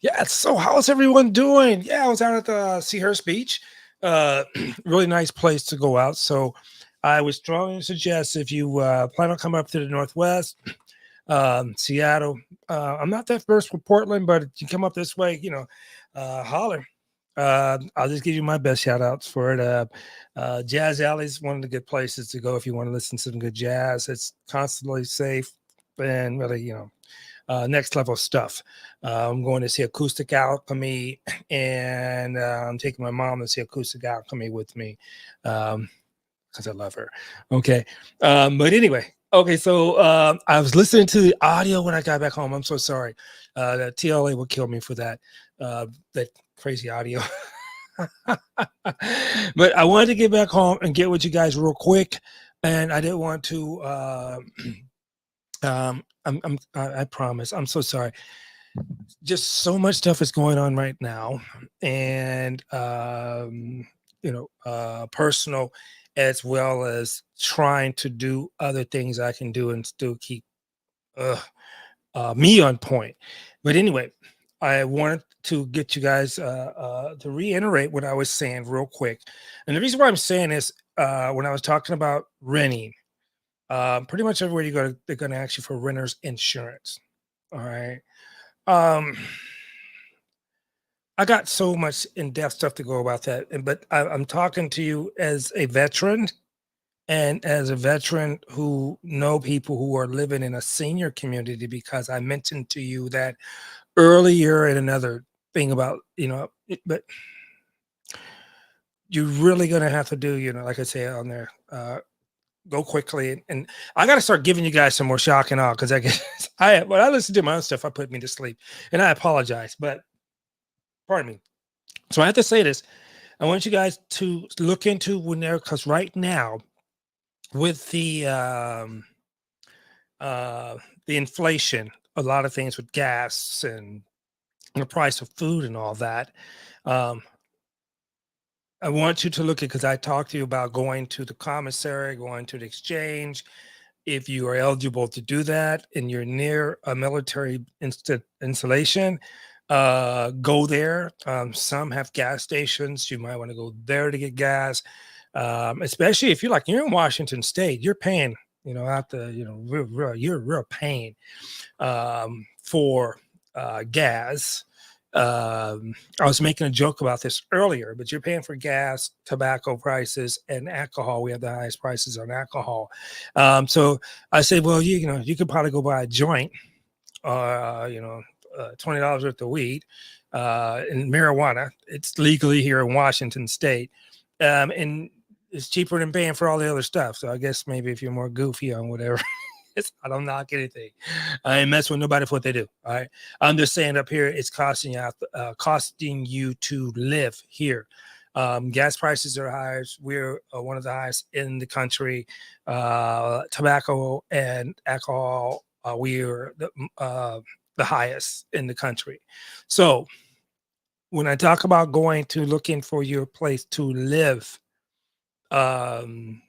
Yeah, so how's everyone doing? Yeah, I was out at the Seahurst Beach. Uh, really nice place to go out. So I would strongly suggest if you plan on coming up to the Northwest, Seattle. I'm not that first for Portland, but if you come up this way, holler. I'll just give you my best shout outs for it. Jazz Alley is one of the good places to go if you want to listen to some good jazz. It's constantly safe and really, next level stuff. I'm going to see Acoustic Alchemy, and I'm taking my mom to see Acoustic Alchemy with me because I love her. Okay. But anyway, okay. So I was listening to the audio when I got back home. I'm so sorry. The TLA will kill me for that crazy audio. But I wanted to get back home and get with you guys real quick. And I didn't want to I promise. I'm so sorry. Just so much stuff is going on right now, and personal, as well as trying to do other things I can do and still keep uh, me on point. But anyway, I wanted to get you guys to reiterate what I was saying real quick, and the reason why I'm saying is when I was talking about renting. Pretty much everywhere you go, they're going to ask you for renter's insurance. All right. Um, I got so much in-depth stuff to go about that, but I'm talking to you as a veteran and as a veteran who know people who are living in a senior community because I mentioned to you that earlier in another thing about, but you're really going to have to do, like I say on there, go quickly. And I got to start giving you guys some more shock and awe because when I listen to my own stuff, I put me to sleep and I apologize, but pardon me. So I have to say this. I want you guys to look into when there, because right now with the inflation, a lot of things with gas and the price of food and all that. Um, I want you to look at because I talked to you about going to the commissary, going to the exchange. If you are eligible to do that and you're near a military installation, go there. Some have gas stations. You might want to go there to get gas, especially if you're in Washington State. You're paying, out the you're real paying for gas. I was making a joke about this earlier, but you're paying for gas, tobacco prices, and alcohol. We have the highest prices on alcohol. So I said, well, you could probably go buy a joint, $20 worth of weed, and marijuana. It's legally here in Washington State, and it's cheaper than paying for all the other stuff. So I guess maybe if you're more goofy on whatever. I don't knock anything. I ain't mess with nobody for what they do. All right. I'm just saying up here, it's costing you to live here. Gas prices are higher. We're one of the highest in the country. Tobacco and alcohol, we're the highest in the country. So when I talk about going to looking for your place to live, um,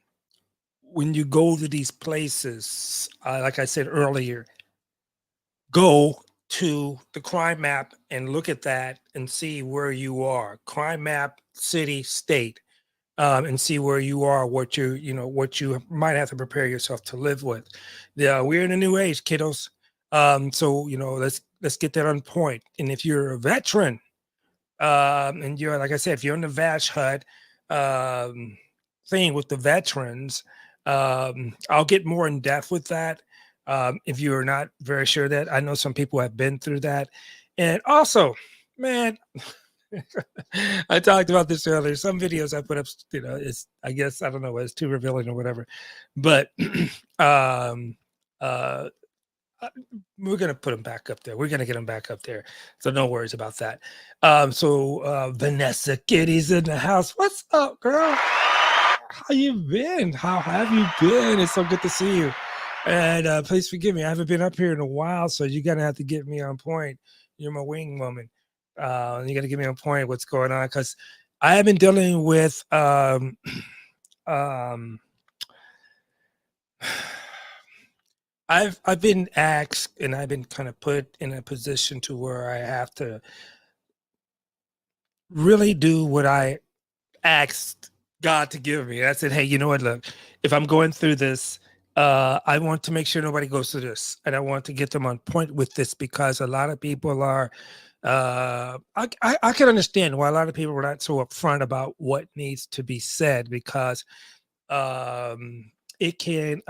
when you go to these places, like I said earlier, go to the crime map and look at that and see where you are. Crime map, city, state, and see where you are, what you might have to prepare yourself to live with. Yeah, we're in a new age, kiddos. So let's get that on point. And if you're a veteran, and you're like I said, if you're in the VASH HUD thing with the veterans, I'll get more in depth with that. If you're not very sure that I know some people have been through that, and also, man, I talked about this earlier. Some videos I put up, it's I guess I don't know, it's too revealing or whatever, but um, uh, uh, we're gonna put them back up there. We're gonna get them back up there, so no worries about that. So Vanessa Kitty's in the house. What's up, girl? How you been? How have you been? It's so good to see you. And please forgive me. I haven't been up here in a while, so you're gonna have to get me on point. You're my wing woman. You got to get me on point. What's going on? Because I have been dealing with um, I've been asked and I've been kind of put in a position to where I have to really do what I asked God to give me. I said, "Hey, you know what? Look, if I'm going through this, I want to make sure nobody goes through this, and I want to get them on point with this because a lot of people are. I can understand why a lot of people are not so upfront about what needs to be said because it can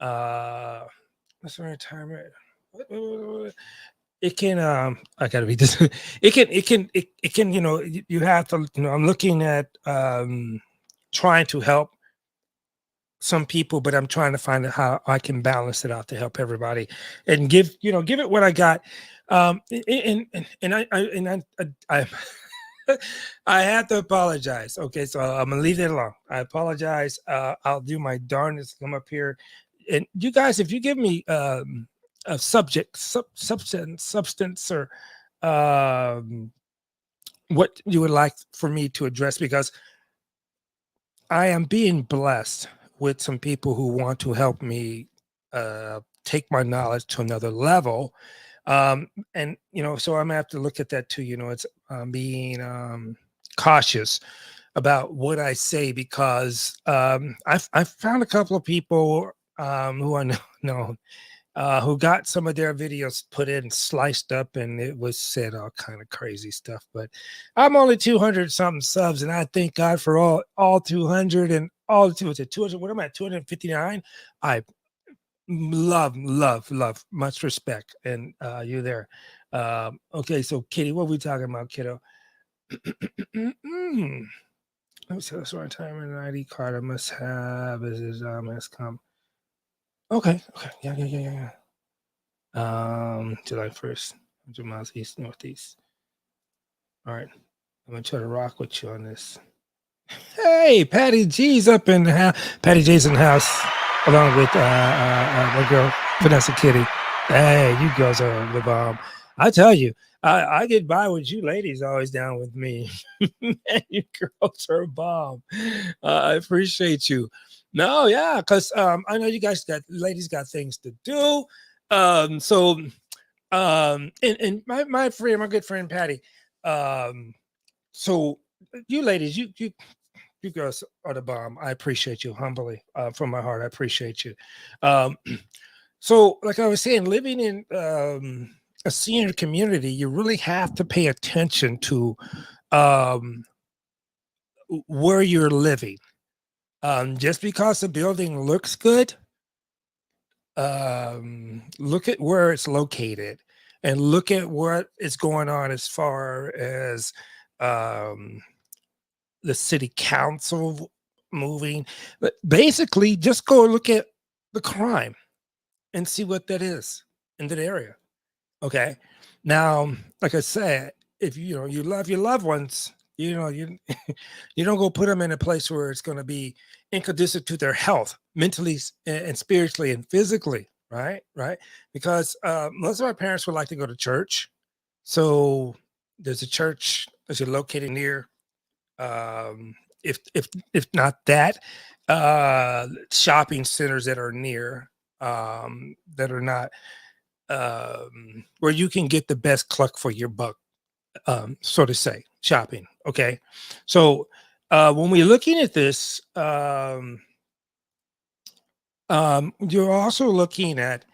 uh, what's the retirement? It can I gotta read this. It can you have to I'm looking at trying to help some people, but I'm trying to find out how I can balance it out to help everybody and give it what I got. I I have to apologize. Okay, so I'm gonna leave that alone. I apologize. I'll do my darndest to come up here. And you guys, if you give me a substance, or um, what you would like for me to address, because I am being blessed with some people who want to help me take my knowledge to another level. And so I'm gonna have to look at that too. It's being cautious about what I say because I've found a couple of people who I know who got some of their videos put in sliced up and it was said all kind of crazy stuff. But I'm only 200 something subs, and I thank God for all 200 and all two. It's 200. What am I at? 259. I love, much respect, and you there. Okay, so Kitty, what are we talking about, kiddo? Let me see. That's what time and ID card I must have. Is has come. Okay. Yeah. July 1st, 100 miles east, northeast. All right. I'm gonna try to rock with you on this. Hey, Patty G's up in the house. Patty G's in the house, along with my girl Vanessa Kitty. Hey, you girls are the bomb. I tell you, I get by with you ladies always down with me. Man, you girls are a bomb. I appreciate you. No, yeah, because I know you guys ladies got things to do. So and my friend, my good friend Patty, so you ladies, you girls are the bomb. I appreciate you humbly, from my heart. I appreciate you. Um, so, like I was saying, living in a senior community, you really have to pay attention to um, where you're living. Just because the building looks good, look at where it's located and look at what is going on as far as um, the city council moving. But basically, just go look at the crime and see what that is in that area. Okay. Now, like I said, if you love your loved ones, you you don't go put them in a place where it's going to be inconducive to their health, mentally and spiritually and physically, right? Because most of our parents would like to go to church, so there's a church that's located near if not that, shopping centers that are near, that are not where you can get the best cluck for your buck, so to say, shopping. Okay, so when we're looking at this, you're also looking at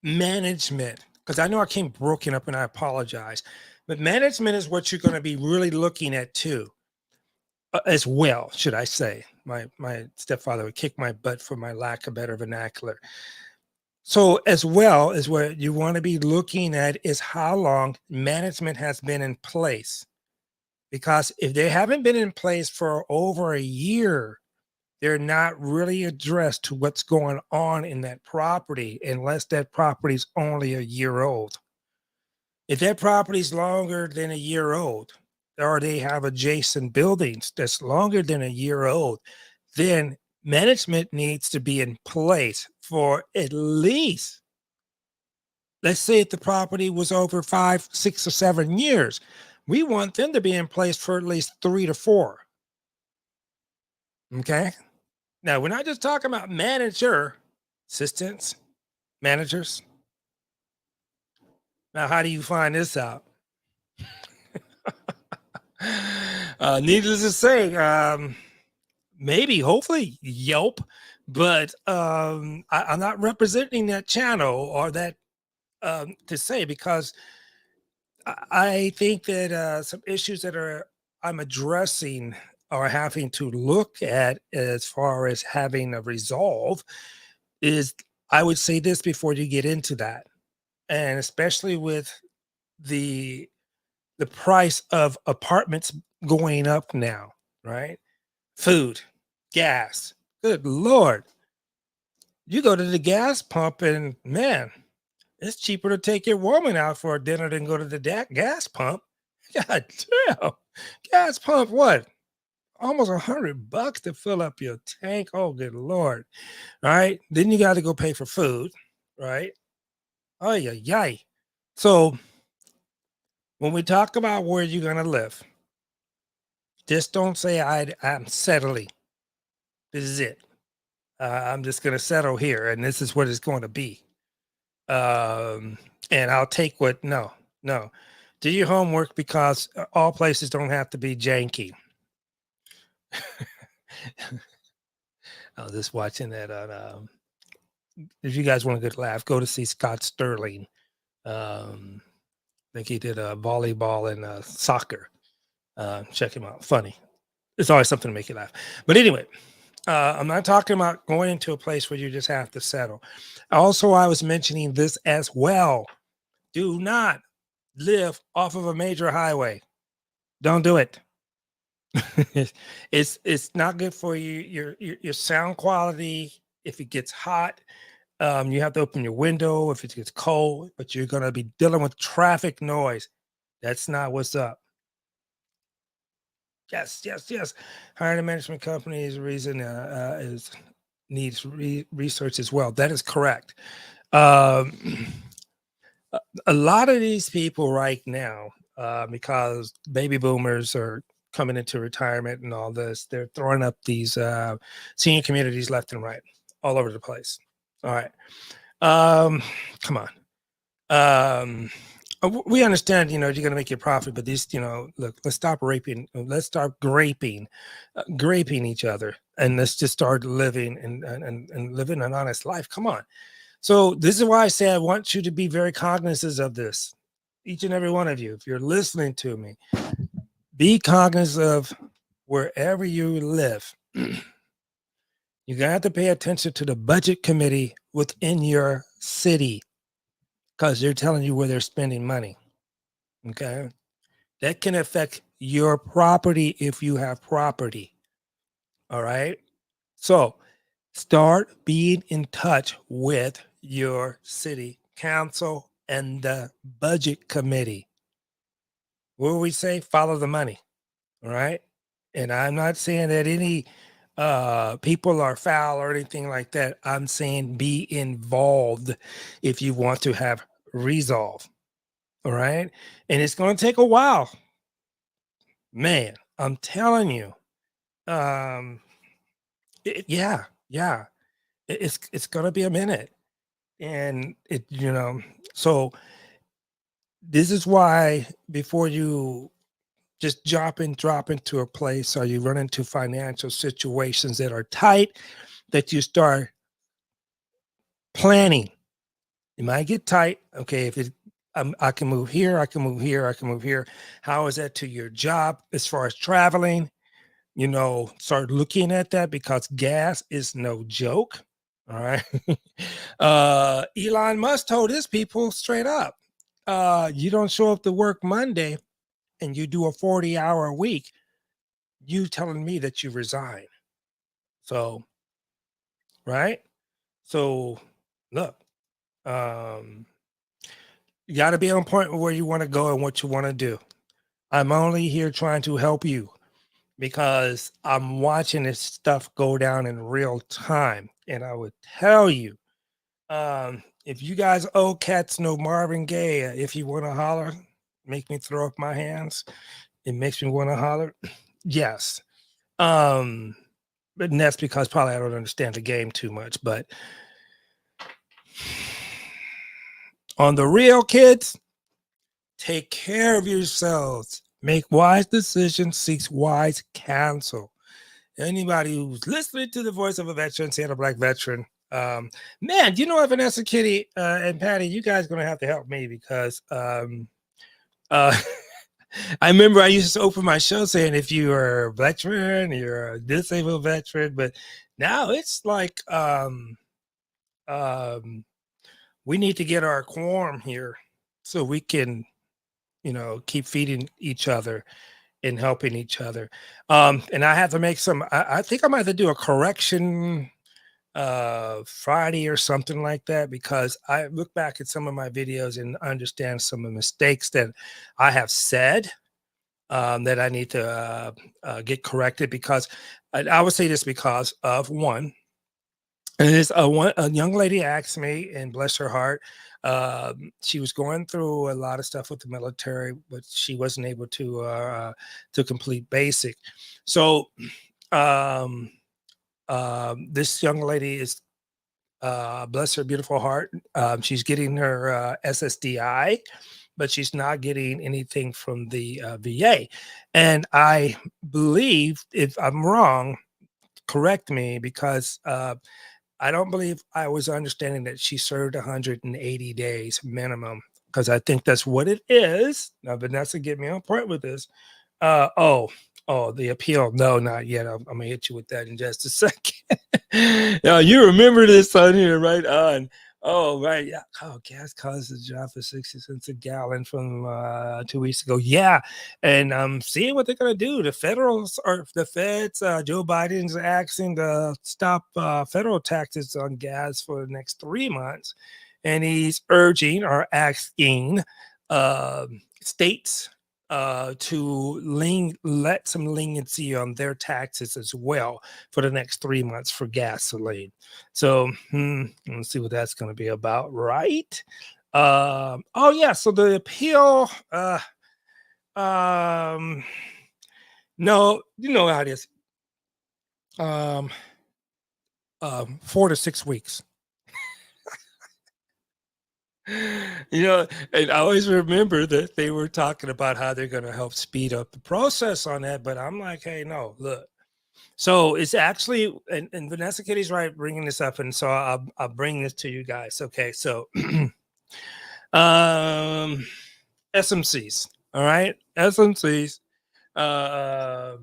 management, because I know I came broken up and I apologize, but management is what you're going to be really looking at too, as well, should I say. My stepfather would kick my butt for my lack of better vernacular. So, as well as what you want to be looking at is how long management has been in place. Because if they haven't been in place for over a year, they're not really addressed to what's going on in that property unless that property is only a year old. If that property is longer than a year old, or they have adjacent buildings that's longer than a year old, then management needs to be in place for at least, let's say if the property was over 5, 6, or 7 years, we want them to be in place for at least 3 to 4. Okay. Now we're not just talking about manager. assistants, managers. Now, how do you find this out? Needless to say, maybe, hopefully, Yelp, but I'm not representing that channel or that to say, because I think that some issues that I'm addressing or having to look at as far as having a resolve is, I would say this before you get into that, and especially with the the price of apartments going up now, right? Food, gas. Good Lord. You go to the gas pump and, man, it's cheaper to take your woman out for a dinner than go to the gas pump. God damn. Gas pump, what? Almost $100 to fill up your tank. Oh, good Lord. All right. Then you got to go pay for food, right? Oh, yeah, yay. So when we talk about where you're going to live, just don't say I'm settling. This is it. I'm just going to settle here, and this is what it's going to be. And I'll take what, no. Do your homework, because all places don't have to be janky. I was just watching that on, if you guys want a good laugh, go to see Scott Sterling. I think he did volleyball and soccer. Check him out. Funny. It's always something to make you laugh. But anyway, I'm not talking about going into a place where you just have to settle. Also, I was mentioning this as well. Do not live off of a major highway. Don't do it. It's not good for you. Your sound quality. If it gets hot, you have to open your window if it gets cold, but you're gonna be dealing with traffic noise. That's not what's up. Yes. Hiring a management company is a reason is needs research as well. That is correct. Um, a lot of these people right now, because baby boomers are coming into retirement and all this, they're throwing up these senior communities left and right, all over the place. All right. Come on. We understand, you're going to make your profit, but these, look, let's stop raping. Let's start graping each other, and let's just start living and living an honest life. Come on. So this is why I say I want you to be very cognizant of this. Each and every one of you, if you're listening to me, be cognizant of wherever you live. You got to pay attention to the budget committee within your city, because they're telling you where they're spending money. Okay. That can affect your property if you have property. All right. So start being in touch with your city council and the budget committee. What do we say? Follow the money. All right. And I'm not saying that any people are foul or anything like that. I'm saying be involved if you want to have resolve. All right. And it's going to take a while. Man, I'm telling you. Yeah. It's going to be a minute. And so this is why, before you just drop into a place, or you run into financial situations that are tight, that you start planning. It might get tight. Okay, if I can move here, I can move here, I can move here. How is that to your job as far as traveling? Start looking at that, because gas is no joke. All right. Elon Musk told his people straight up, you don't show up to work Monday and you do a 40-hour week, you telling me that you resign. So, right? So, look, you got to be on point with where you want to go and what you want to do. I'm only here trying to help you, because I'm watching this stuff go down in real time. And I would tell you, if you guys old cats know Marvin Gaye, if you want to holler, make me throw up my hands. It makes me want to holler. Yes. But, and that's because probably I don't understand the game too much. But, you know, so, this is why I say I want you to be very cognizant of wherever you live. You got to pay attention to the budget committee within your city, because they're telling you where they're spending money. Okay. So this is why I say I want you to be very cognizant of wherever you live. You got to pay attention to the budget committee within your city, because they're telling you where they're spending money. On the real, kids, take care of yourselves. Make wise decisions, seek wise counsel. Anybody who's listening to the voice of a veteran, Seattle Black veteran, man, you know, Vanessa, Kitty, and Patty, you guys are gonna have to help me because uh, I remember I used to open my show saying if you are a veteran, you're a disabled veteran, but now it's like um, we need to get our quorum here so we can, you know, keep feeding each other and helping each other. And I have to make some. I think I might have to do a correction Friday or something like that because I look back at some of my videos and understand some of the mistakes that I have said that I need to get corrected because I would say this because of one. And it's a young lady asked me, and bless her heart, she was going through a lot of stuff with the military, but she wasn't able to complete basic. So um, this young lady is bless her beautiful heart. She's getting her SSDI, but she's not getting anything from the VA. And I believe, if I'm wrong, correct me because I don't believe I was understanding that she served 180 days minimum because I think that's what it is. Now, Vanessa, get me on point with this. Uh, oh, oh, the appeal. No, not yet. I'm gonna hit you with that in just a second. Yeah, you remember this on here, right on. Oh, right. Yeah. Oh, gas costs a drop for 60 cents a gallon from 2 weeks ago. Yeah. And seeing what they're gonna do. The federals or the feds, Joe Biden's asking to stop federal taxes on gas for the next 3 months. And he's urging or asking states to let some leniency on their taxes as well for the next 3 months for gasoline. So let's see what that's going to be about, right? Oh yeah, so the appeal. Um, no, you know how it is. 4 to 6 weeks. You know, and I always remember that they were talking about how they're going to help speed up the process on that. But I'm like, hey, no, look. So it's actually, and Vanessa Kitty's right bringing this up, and so I'll bring this to you guys. Okay, so SMCs, all right, SMCs. Uh,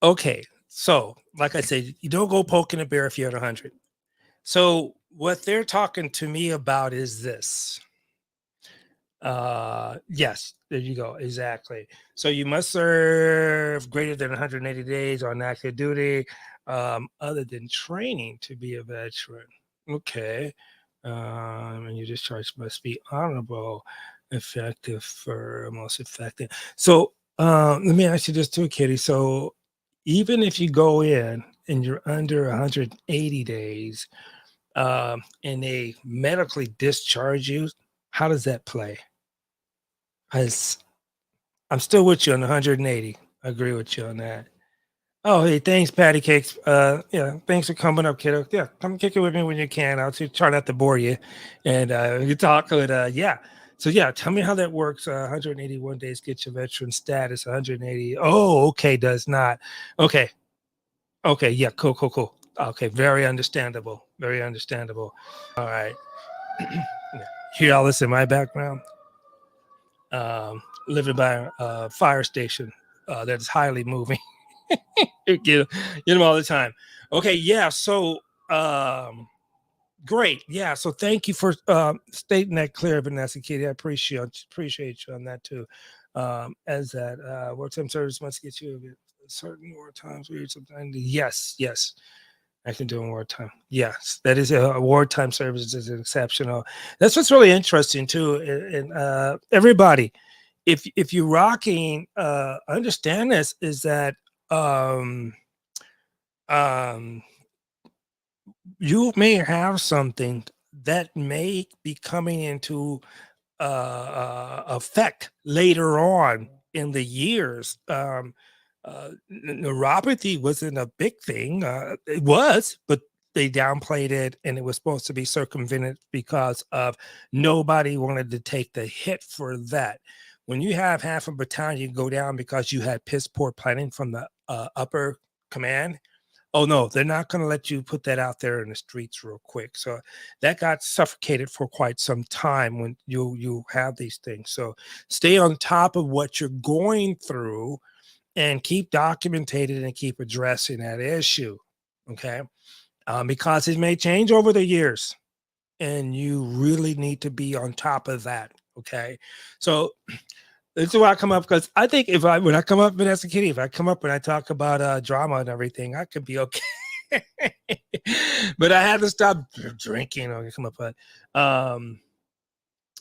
okay, so like I said, you don't go poking a bear if you're at 100. So what they're talking to me about is this. Yes, there you go, exactly. So you must serve greater than 180 days on active duty other than training to be a veteran. Okay. And your discharge must be honorable, effective for most effective. So let me ask you this too, Kitty. So even if you go in and you're under 180 days and they medically discharge you, how does that play? I'm still with you on 180. I agree with you on that. Oh, hey, thanks, Patty Cakes. Yeah, thanks for coming up, kiddo. Yeah, come kick it with me when you can. I'll try not to bore you, and you talk with yeah. So yeah, tell me how that works. 181 days get your veteran status. 180. Oh, okay, does not. Okay, okay, yeah, cool. Okay, very understandable. Very understandable. All right. Hear all this in my background. Living by a fire station that is highly moving. get them all the time. Okay, yeah. So great. Yeah. So thank you for stating that clear, Vanessa Kitty. I appreciate you on that too. As that wartime service must get you a certain wartime period sometimes. Yes. I can do in wartime. Yes, that is a wartime service is exceptional. That's what's really interesting too. And everybody, if you're rocking, understand this is that um um you may have something that may be coming into effect later on in the years. Neuropathy wasn't a big thing. It was, but they downplayed it, and it was supposed to be circumvented because of nobody wanted to take the hit for that. When you have half a battalion go down because you had piss poor planning from the upper command, oh no, they're not going to let you put that out there in the streets real quick. So that got suffocated for quite some time when you have these things. So stay on top of what you're going through and keep documented and keep addressing that issue. Okay. Because it may change over the years and you really need to be on top of that. Okay. So this is why I come up, because I think when I come up, Vanessa Kitty, if I come up and I talk about drama and everything, I could be okay. But I had to stop drinking or come up. But I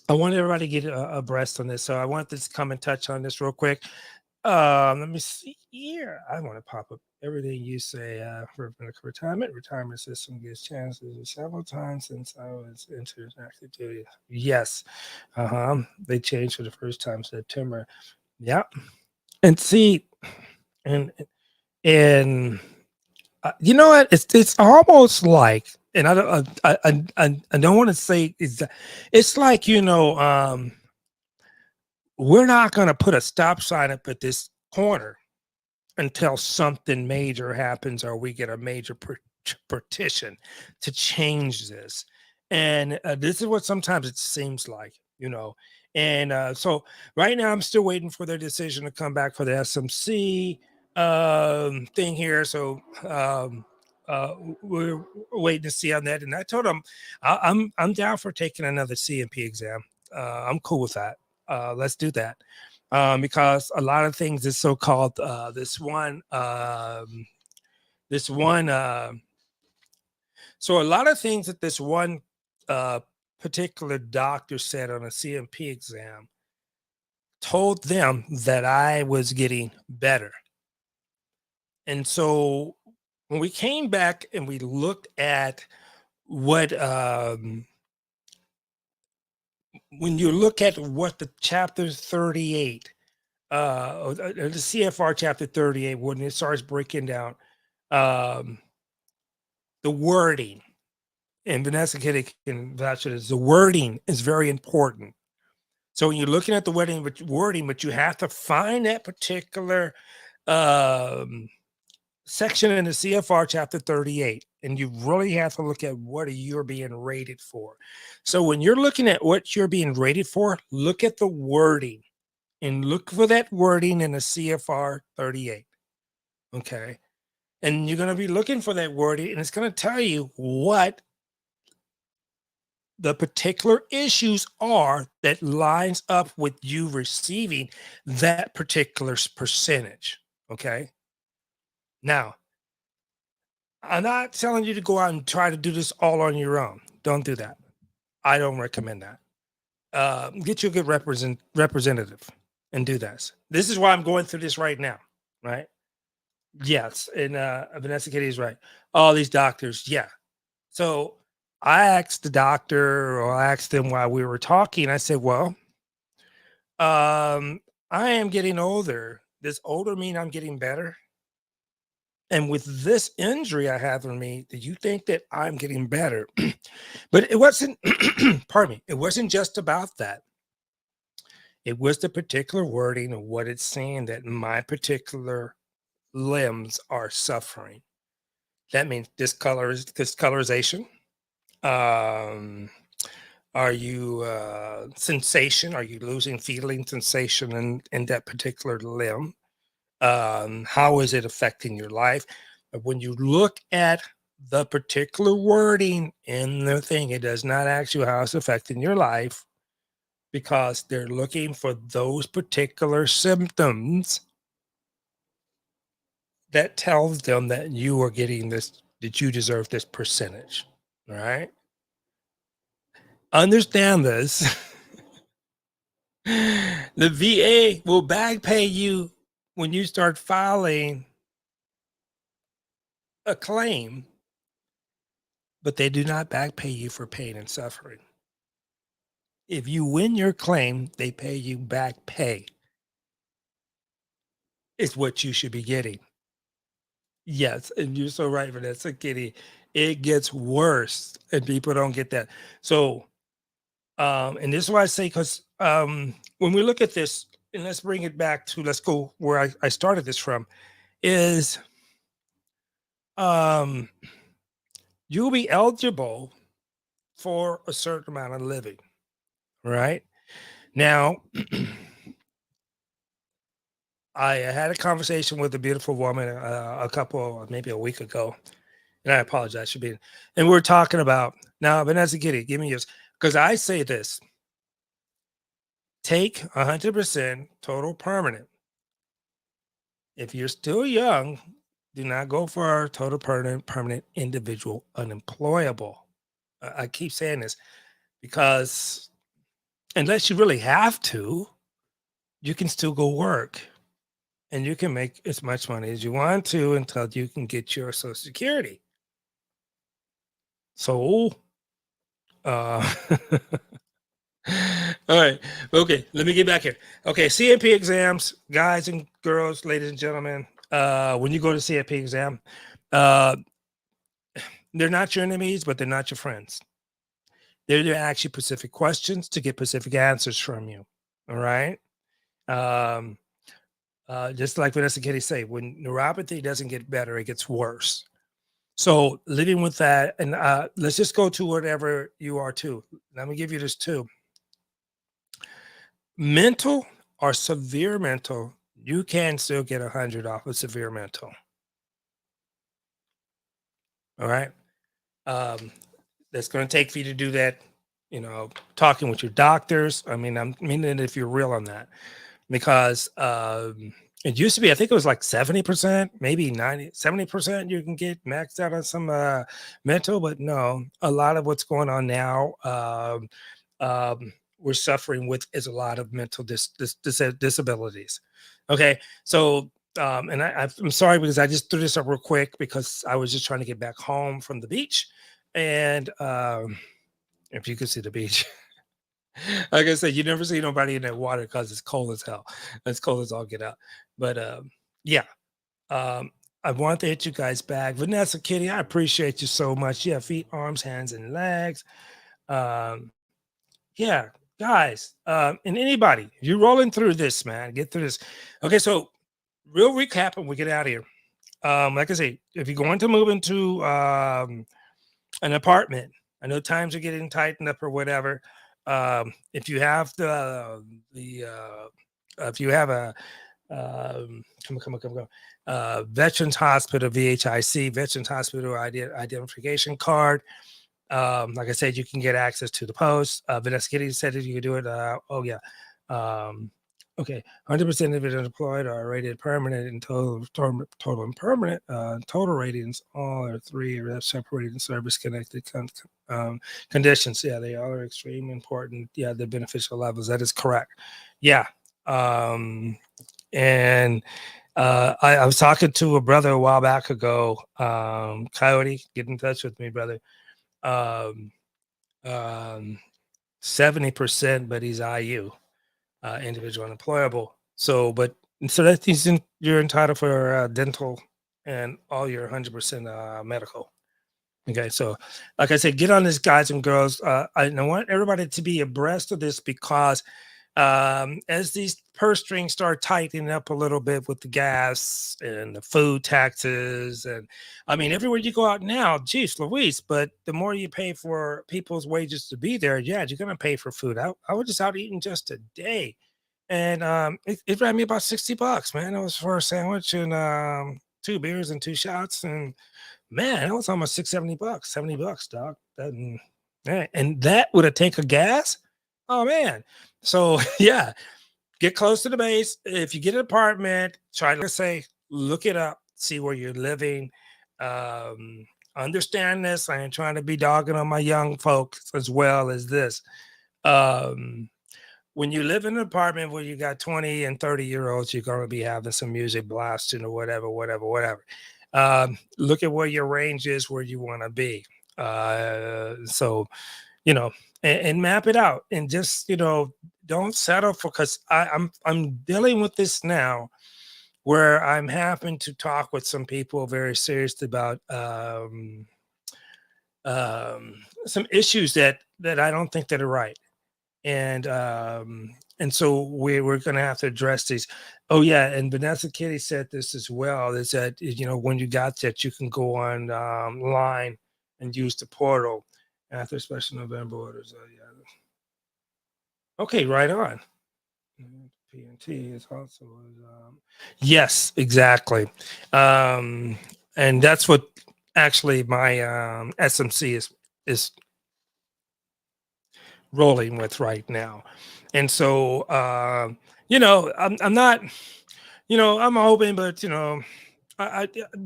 want everybody to get abreast on this. So I want to come and touch on this real quick. Let me see here. I want to pop up everything you say. For retirement system gives chances several times since I was entered active duty. Yes, they changed for the first time September. Yeah, and see, and you know what? It's almost like, and I don't want to say it's like, we're not going to put a stop sign up at this corner until something major happens or we get a major petition to change this. And this is what sometimes it seems like, And so right now I'm still waiting for their decision to come back for the SMC thing here. So we're waiting to see on that. And I told them I'm down for taking another CMP exam. I'm cool with that. Let's do that. Because a lot of things is so-called so a lot of things that this one particular doctor said on a CMP exam told them that I was getting better. And so when we came back and we looked at what when you look at what the chapter 38 the CFR chapter 38, when it starts breaking down the wording, and Vanessa Kitty can vouch for this, the wording is very important. So when you're looking at the wording, but you have to find that particular section in the CFR chapter 38, and you really have to look at what you're being rated for. So when you're looking at what you're being rated for, look at the wording. And look for that wording in the CFR 38. Okay. And you're going to be looking for that wording, and it's going to tell you what the particular issues are that lines up with you receiving that particular percentage. Okay. Now, I'm not telling you to go out and try to do this all on your own. Don't do that. I don't recommend that. Get you a good representative and do this. This is why I'm going through this right now, right? Yes, and Vanessa Kitty is right. All these doctors, yeah. So I asked the doctor, or I asked them while we were talking. I said, "Well, I am getting older. Does older mean I'm getting better? And with this injury I have in me, do you think that I'm getting better?" But it wasn't. Pardon me. It wasn't just about that. It was the particular wording of what it's saying, that my particular limbs are suffering. That means discolorization. Um, are you sensation? Are you losing feeling, sensation in that particular limb? How is it affecting your life? But when you look at the particular wording in the thing, it does not ask you how it's affecting your life, because they're looking for those particular symptoms that tells them that you are getting this, that you deserve this percentage. All right. Understand this. The VA will back pay you when you start filing a claim, but they do not back pay you for pain and suffering. If you win your claim, they pay you back pay. It's what you should be getting. Yes, and you're so right, Vanessa Kitty. It gets worse, and people don't get that. So, and this is why I say, because when we look at this, and let's bring it back to, let's go where I started this from, is um, you'll be eligible for a certain amount of living, right? Now, I had a conversation with a beautiful woman maybe a week ago, and I apologize for being, and we're talking about now, Vanessa Kitty, give me yours. Because I say this, take 100% total permanent. If you're still young, do not go for our total permanent individual unemployable. I keep saying this because unless you really have to, you can still go work and you can make as much money as you want to until you can get your Social Security. So, uh, all right. Okay. Let me get back here. Okay. CFP exams, guys and girls, ladies and gentlemen, when you go to CFP exam, uh, they're not your enemies, but they're not your friends. They're actually specific questions to get specific answers from you. All right. Um, just like Vanessa Kitty say, when neuropathy doesn't get better, it gets worse. So living with that, and let's just go to whatever you are too. Let me give you this too. Mental or severe mental, you can still get 100 off of severe mental. All right. That's going to take for you to do that, talking with your doctors. I mean, I'm meaning if you're real on that, because it used to be, I think it was like 70%, maybe 70% you can get maxed out on some mental, but no, a lot of what's going on now, we're suffering with is a lot of mental disabilities. Okay. So, and I'm sorry because I just threw this up real quick because I was just trying to get back home from the beach. And if you could see the beach, like I said, you never see nobody in that water because it's cold as hell. It's cold as all get out. But yeah, um, I want to hit you guys back. Vanessa Kitty, I appreciate you so much. Yeah, feet, arms, hands, and legs. Um, yeah, guys, and anybody, you're rolling through this, man. Get through this. Okay, so real recap and we get out of here. Like I say, if you're going to move into an apartment, I know times are getting tightened up or whatever. If you have if you have a come on, Veterans Hospital VHIC, Veterans Hospital identification card. Like I said, you can get access to the post. Vanessa Kitty said that you can do it. Oh yeah. Okay, 100% of it employed are rated permanent and total and permanent. Total ratings, all are 3 are separated and service connected conditions. Yeah, they all are extremely important. Yeah, the beneficial levels. That is correct. Yeah. And I was talking to a brother a while back ago. Coyote, get in touch with me, brother. Um, um, 70%, but he's IU, individual unemployable. So, that you're entitled for dental and all your 100% medical. Okay, so like I said, get on this, guys and girls. I want everybody to be abreast of this because as these purse strings start tightening up a little bit with the gas and the food taxes, and I mean, everywhere you go out now, geez, Louise, but the more you pay for people's wages to be there, yeah, you're gonna pay for food. I was just out eating just today, and it ran me about $60, man. It was for a sandwich and 2 beers and 2 shots, and man, that was almost $670, $70, dog. And that with a tank of gas. Oh man. So yeah, get close to the base. If you get an apartment, try to say, look it up, see where you're living. Um, Understand this. I ain't trying to be dogging on my young folks as well as this. Um, when you live in an apartment where you got 20 and 30-year-olds, you're going to be having some music blasting or whatever. Look at where your range is, where you want to be. So, and map it out and just, don't settle for, because I'm dealing with this now where I'm having to talk with some people very serious about some issues that I don't think that are right, and so we're going to have to address these. Oh yeah, and Vanessa Kitty said this as well. Is that when you got that, you can go on line and use the portal after special November orders. Yeah. Okay, right on. PNT is also yes, exactly, and that's what actually my SMC is rolling with right now, and so I'm not, I'm hoping, but the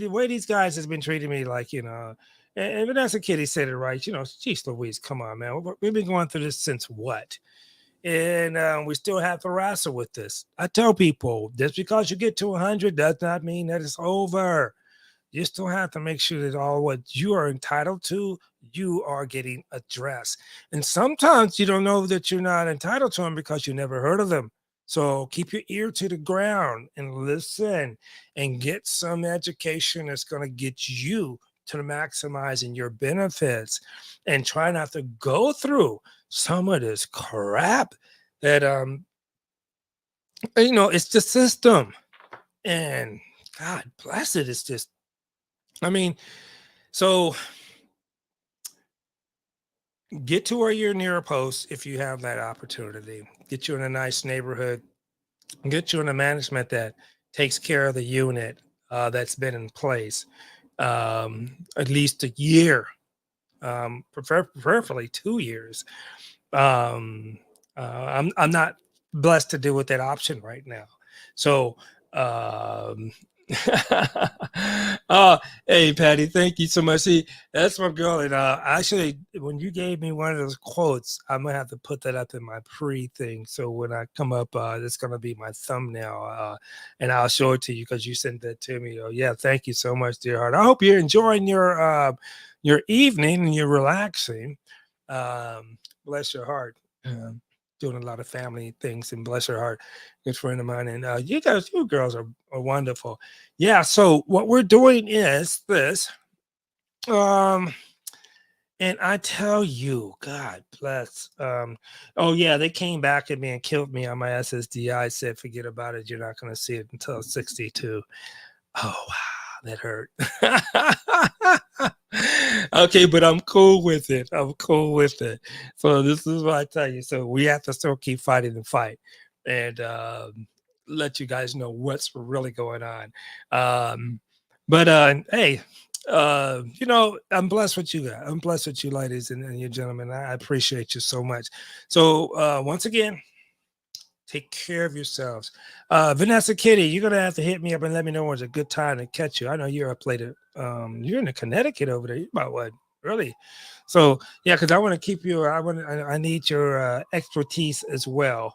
way these guys has been treating me, like and Vanessa Kitty said it right, geez Louise, come on, man, we've been going through this since what? And we still have to wrestle with this. I tell people, just because you get to 100 does not mean that it's over. You still have to make sure that all what you are entitled to, you are getting addressed. And sometimes you don't know that you're not entitled to them because you never heard of them. So keep your ear to the ground and listen and get some education that's going to get you to maximizing your benefits, and try not to go through some of this crap that it's the system. And God bless it, it's just, I mean, so get to where you're near a post if you have that opportunity. Get you in a nice neighborhood, get you in a management that takes care of the unit that's been in place at least a year, preferably 2 years. I'm not blessed to deal with that option right now. So, oh, hey, Patty, thank you so much. See, that's my girl. And actually, when you gave me one of those quotes, I'm gonna have to put that up in my pre thing. So when I come up, it's gonna be my thumbnail, and I'll show it to you because you sent that to me. Oh, yeah, thank you so much, dear heart. I hope you're enjoying your evening and you're relaxing. Bless your heart. Doing a lot of family things, and bless her heart, good friend of mine. And you girls are wonderful. Yeah. So what we're doing is this. And I tell you, God bless. Oh yeah, they came back at me and killed me on my SSDI. I said, forget about it. You're not going to see it until 62. Oh wow, that hurt. Okay, but I'm cool with it. I'm cool with it. So this is what I tell you. So we have to still keep fighting the fight, and let you guys know what's really going on. But hey, I'm blessed with you guys. I'm blessed with you, ladies and you gentlemen. I appreciate you so much. So once again, take care of yourselves. Vanessa Kitty, you're gonna have to hit me up and let me know when's a good time to catch you. I know you're up later. You're in the Connecticut over there. You're about what? Really? So yeah, because I want to keep you. I need your expertise as well.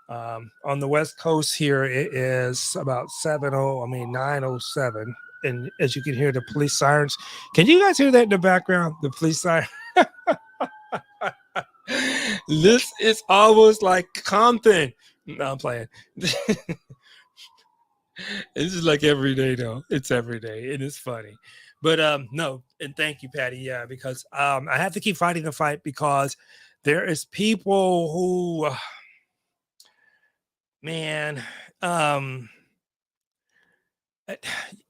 On the West Coast here, it is about 9:07, and as you can hear the police sirens. Can you guys hear that in the background? The police siren. This is almost like Compton. No, I'm playing. This is like every day, though. It's every day, and it's funny. But no, and thank you, Patty. Yeah, because I have to keep fighting the fight because there is people who, man,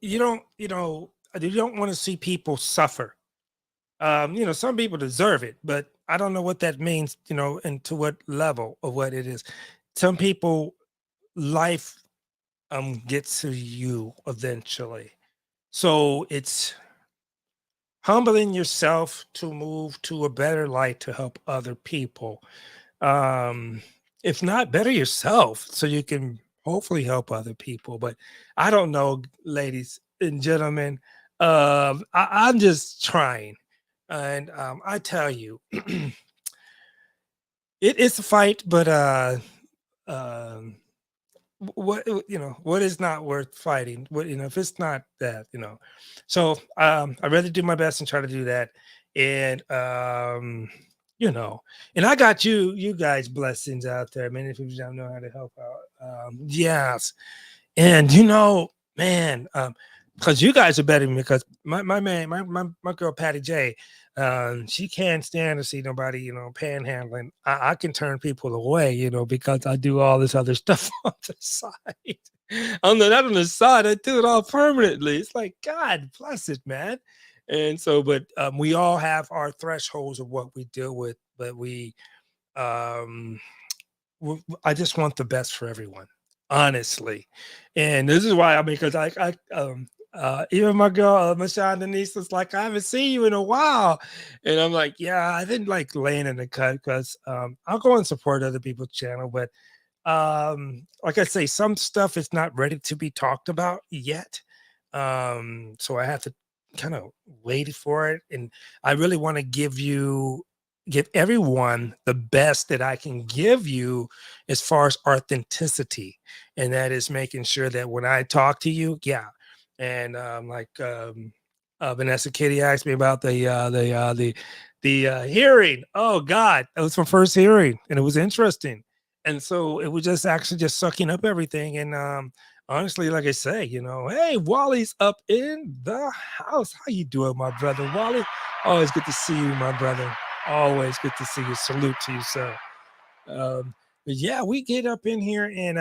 you don't want to see people suffer. Some people deserve it, but I don't know what that means, and to what level of what it is. Some people, life gets to you eventually. So it's humbling yourself to move to a better light to help other people. Um, if not, better yourself so you can hopefully help other people. But I don't know, ladies and gentlemen. I'm just trying. And I tell you, it's a fight, but um what is not worth fighting, what if it's not that, so I rather do my best and try to do that. And you know and I got you guys blessings out there. Many people don't know how to help out. Yes. And man, because you guys are better than me, because my man, my girl Patty J, She can't stand to see nobody, panhandling. I can turn people away, because I do all this other stuff on the side. Not on the side, I do it all permanently. It's like, God bless it, man. And so, but we all have our thresholds of what we deal with, but um, I just want the best for everyone, honestly. And this is why, because even my girl, Michelle Denise, was like, I haven't seen you in a while. And I'm like, yeah, I didn't like laying in the cut because I'll go and support other people's channel. But like I say, some stuff is not ready to be talked about yet. So I have to kind of wait for it. And I really want to give everyone the best that I can give you as far as authenticity. And that is making sure that when I talk to you, yeah. And Vanessa Kitty asked me about the hearing. Oh God, that was my first hearing, and it was interesting. And so it was just actually just sucking up everything. And honestly, like I say, hey, Wally's up in the house. How you doing, my brother? Wally, always good to see you, my brother. Always good to see you. Salute to you, sir. But yeah, we get up in here, and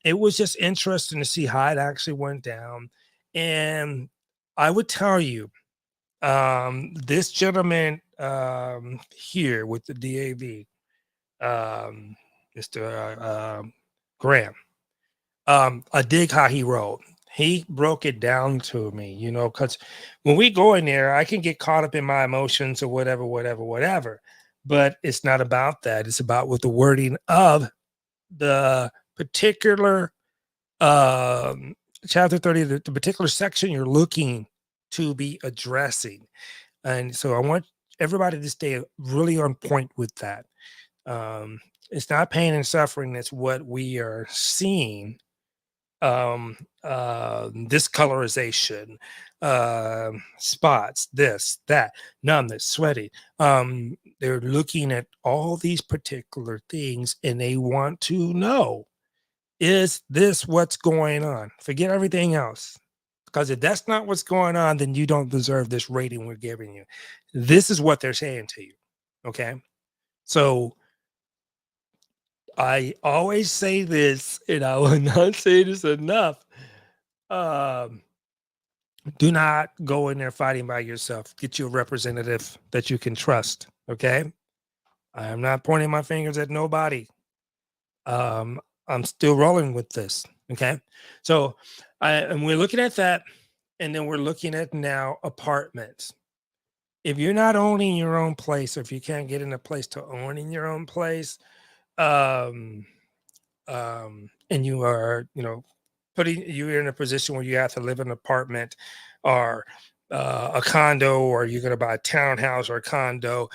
it was just interesting to see how it actually went down. And I would tell you, this gentleman here with the DAV, Mr. Graham, I dig how he wrote. He broke it down to me, because when we go in there, I can get caught up in my emotions or whatever, whatever, whatever. But it's not about that. It's about what the wording of the particular chapter 30, the particular section you're looking to be addressing. And so I want everybody to stay really on point with that. It's not pain and suffering, that's what we are seeing. Discolorization, spots, this, that, numbness, sweaty. They're looking at all these particular things and they want to know, is this what's going on? Forget everything else. Because if that's not what's going on, then you don't deserve this rating we're giving you. This is what they're saying to you. Okay. So I always say this, and I will not say this enough. Do not go in there fighting by yourself. Get you a representative that you can trust. Okay. I am not pointing my fingers at nobody. I'm still rolling with this. Okay. So and we're looking at that, and then we're looking at now apartments. If you're not owning your own place, or if you can't get in a place to own in your own place, and you are, putting you in a position where you have to live in an apartment or a condo, or you're going to buy a townhouse or a condo,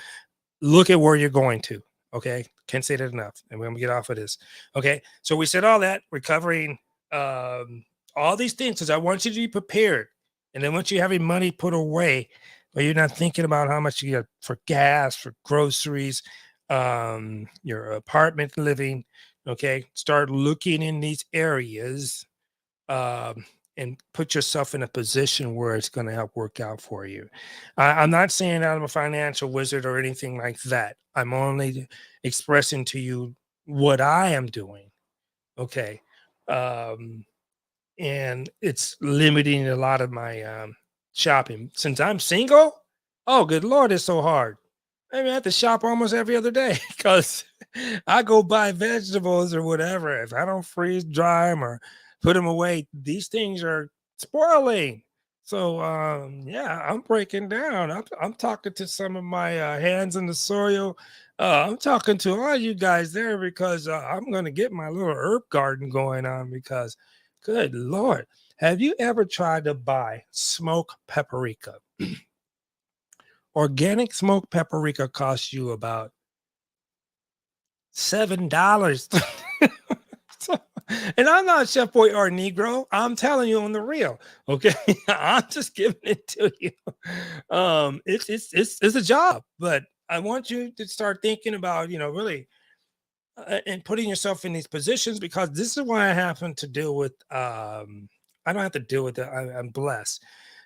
look at where you're going to. Okay. Can't say that enough. And we're going to get off of this. Okay. So we said all that. We're covering all these things because I want you to be prepared. And then once you have your money put away, but you're not thinking about how much you get for gas, for groceries, your apartment living. Okay. Start looking in these areas and put yourself in a position where it's going to help work out for you. I'm not saying I'm a financial wizard or anything like that. I'm only expressing to you what I am doing. Okay. And it's limiting a lot of my shopping. Since I'm single, oh, good Lord, it's so hard. I mean, I have to shop almost every other day because I go buy vegetables or whatever. If I don't freeze dry them or put them away, these things are spoiling. So yeah, I'm breaking down. I'm talking to some of my hands in the soil. I'm talking to all you guys there because I'm going to get my little herb garden going on because, good Lord, have you ever tried to buy smoked paprika? Organic smoked paprika costs you about $7. So, and I'm not Chef Boy or Negro. I'm telling you on the real. Okay. I'm just giving it to you. It's a job, but I want you to start thinking about, really and putting yourself in these positions, because this is why I happen to deal with I don't have to deal with it. I'm blessed.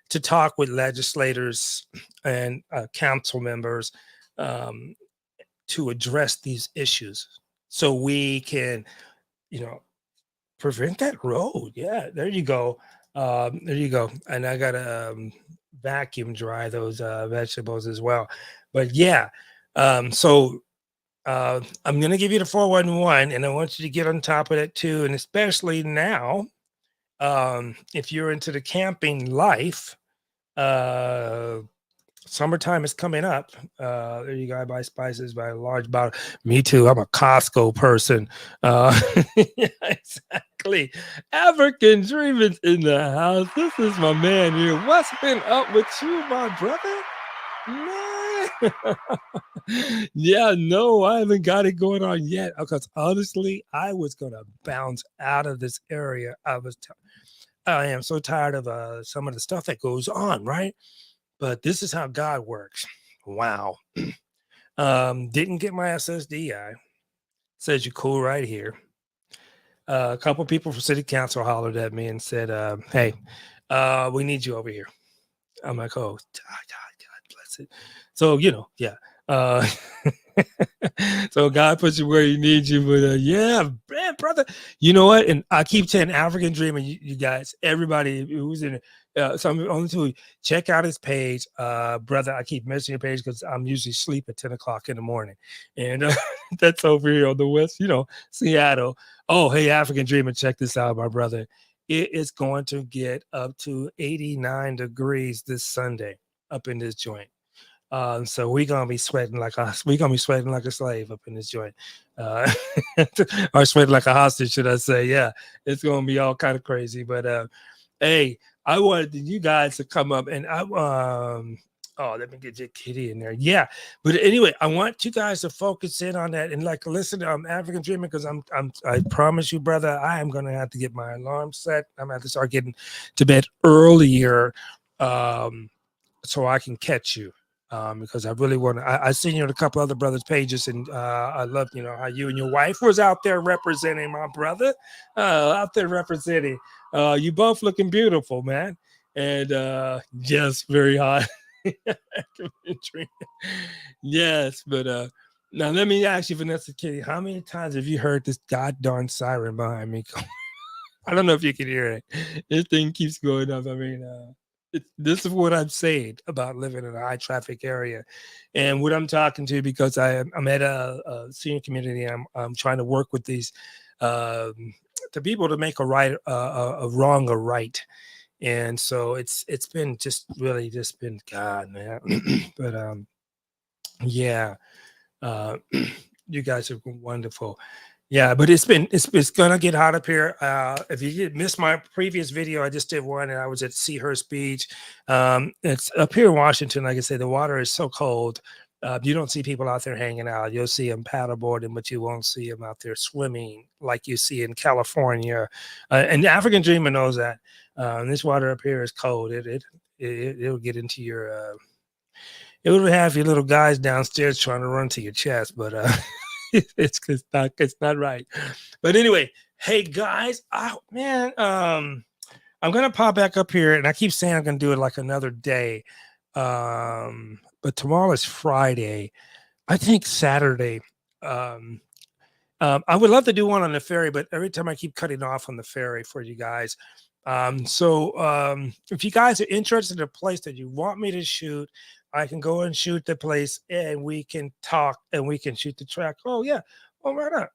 to talk with legislators and council members um, to address these issues so we can, you know, prevent that road. Yeah, there you go. There you go. And I gotta vacuum dry those vegetables as well. But yeah, so I'm gonna give you the 411, and I want you to get on top of that too. And especially now, if you're into the camping life, uh, summertime is coming up. There you go. I buy spices by a large bottle. Me too. I'm a Costco person. Yeah, exactly. African Dreamers in the house. This is my man here. What's been up with you, my brother? Man. Yeah, no, I haven't got it going on yet because honestly, I was gonna bounce out of this area. I am so tired of some of the stuff that goes on, right? But this is how God works. Wow. Didn't get my SSDI. Says you cool right here. A couple people from city council hollered at me and said, "Hey, we need you over here." I'm like, "Oh, God bless it." So yeah. Uh, so God puts you where He needs you. But yeah, man, brother, you know what? And I keep saying African Dreamer, you guys, everybody who's in it. So I'm only to check out his page, brother. I keep missing your page because I'm usually asleep at 10 o'clock in the morning, and that's over here on the west, Seattle. Oh, hey, African Dreamer, check this out, my brother. It is going to get up to 89 degrees this Sunday up in this joint. So we're gonna be sweating like a slave up in this joint, uh, or sweating like a hostage, should I say? Yeah, it's gonna be all kind of crazy. But hey, I wanted you guys to come up and oh, let me get your kitty in there. Yeah, but anyway, I want you guys to focus in on that and like listen to African Dreaming because I promise you, brother, I am gonna have to get my alarm set. I'm gonna have to start getting to bed earlier, so I can catch you. Because I really want to. I seen you on a couple other brothers' pages, and I love how you and your wife was out there representing my brother, out there representing. You both looking beautiful, man, and just very hot. Yes, but now let me ask you, Vanessa Kitty, how many times have you heard this goddamn siren behind me? I don't know if you can hear it. This thing keeps going up. I mean, this is what I'm saying about living in a high traffic area, and what I'm talking to because I'm at a senior community. I'm trying to work with these the people to make a wrong a right, and so it's been just really just been God, man. But yeah, uh, you guys have been wonderful. Yeah, but it's gonna get hot up here. If you did miss my previous video, I just did one, and I was at Seahurst Beach. It's up here in Washington. Like I said, the water is so cold. You don't see people out there hanging out. You'll see them paddleboarding, but you won't see them out there swimming like you see in California. And the African Dreamer knows that. This water up here is cold. It'll get into your. It would have your little guys downstairs trying to run to your chest, but it's not right. But anyway, hey guys, oh man, I'm gonna pop back up here, and I keep saying I'm gonna do it like another day. But tomorrow is Friday. I think Saturday. Um, I would love to do one on the ferry, but every time I keep cutting off on the ferry for you guys. So if you guys are interested in a place that you want me to shoot, I can go and shoot the place and we can talk and we can shoot the track. Oh yeah. Oh right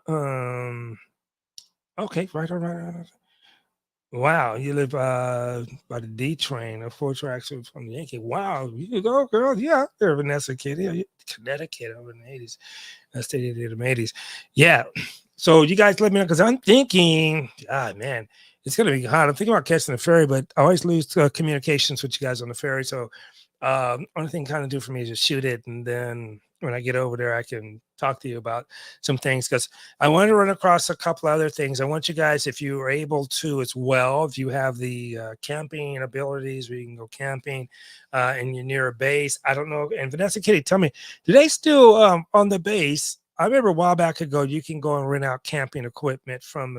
on. Okay, right on, right on. Wow, you live by the D train or 4 tracks from the Yankee. Wow, you can go, girl. Yeah, there, Vanessa Kitty, Connecticut over in the 80s. State of the 80s. Yeah. So you guys let me know because I'm thinking, man, it's gonna be hot. I'm thinking about catching the ferry, but I always lose communications with you guys on the ferry. So only thing kind of do for me is just shoot it, and then when I get over there, I can talk to you about some things because I want to run across a couple other things. I want you guys, if you are able to as well, if you have the camping abilities where you can go camping and you're near a base. I don't know. And Vanessa Kitty, tell me, do they still on the base? I remember a while back ago, you can go and rent out camping equipment from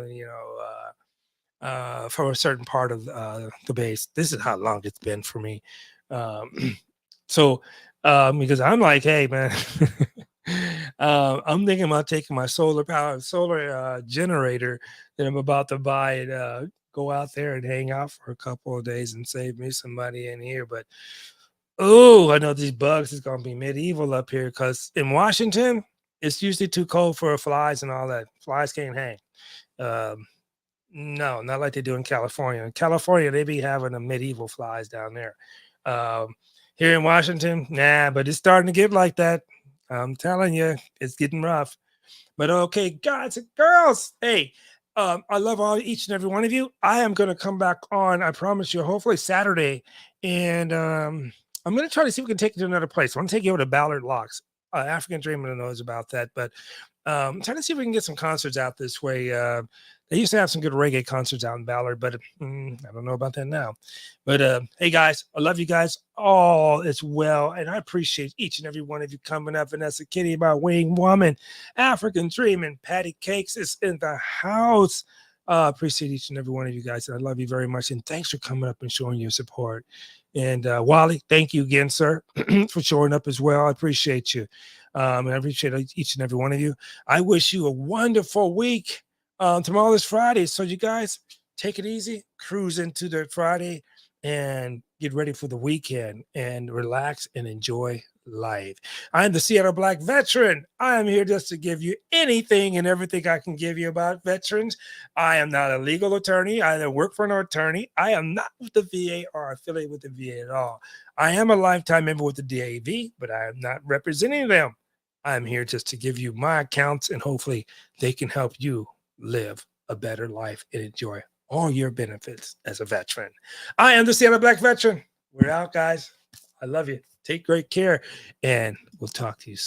for a certain part of the base. This is how long it's been for me. So because I'm like, hey man, I'm thinking about taking my solar generator that I'm about to buy and go out there and hang out for a couple of days and save me some money in here. But oh, I know these bugs is gonna be medieval up here because in Washington, it's usually too cold for flies and all that. Flies can't hang. Um, no, not like they do in California. In California, they be having the medieval flies down there. Um, Here in Washington, nah, but it's starting to get like that. I'm telling you, it's getting rough. But okay, guys and girls, hey, I love all each and every one of you. I am gonna come back on, I promise you, hopefully Saturday, and I'm gonna try to see if we can take it to another place. I want to take you over to Ballard Locks. African Dreamer knows about that, but trying to see if we can get some concerts out this way. They used to have some good reggae concerts out in Ballard, but I don't know about that now. But hey, guys, I love you guys all as well. And I appreciate each and every one of you coming up. Vanessa Kitty, my wing woman, African Dreaming, Patty Cakes is in the house. Appreciate each and every one of you guys. And I love you very much. And thanks for coming up and showing your support. And Wally, thank you again, sir, for showing up as well. I appreciate you. And I appreciate each and every one of you. I wish you a wonderful week. Tomorrow is Friday. So you guys take it easy, cruise into the Friday and get ready for the weekend and relax and enjoy life. I'm the Seattle Black Veteran. I am here just to give you anything and everything I can give you about veterans. I am not a legal attorney. I don't work for an attorney. I am not with the VA or affiliated with the VA at all. I am a lifetime member with the DAV, but I am not representing them. I'm here just to give you my accounts and hopefully they can help you live a better life and enjoy all your benefits as a veteran. I am the Seattle Black Veteran. We're out, guys. I love you. Take great care, and we'll talk to you soon.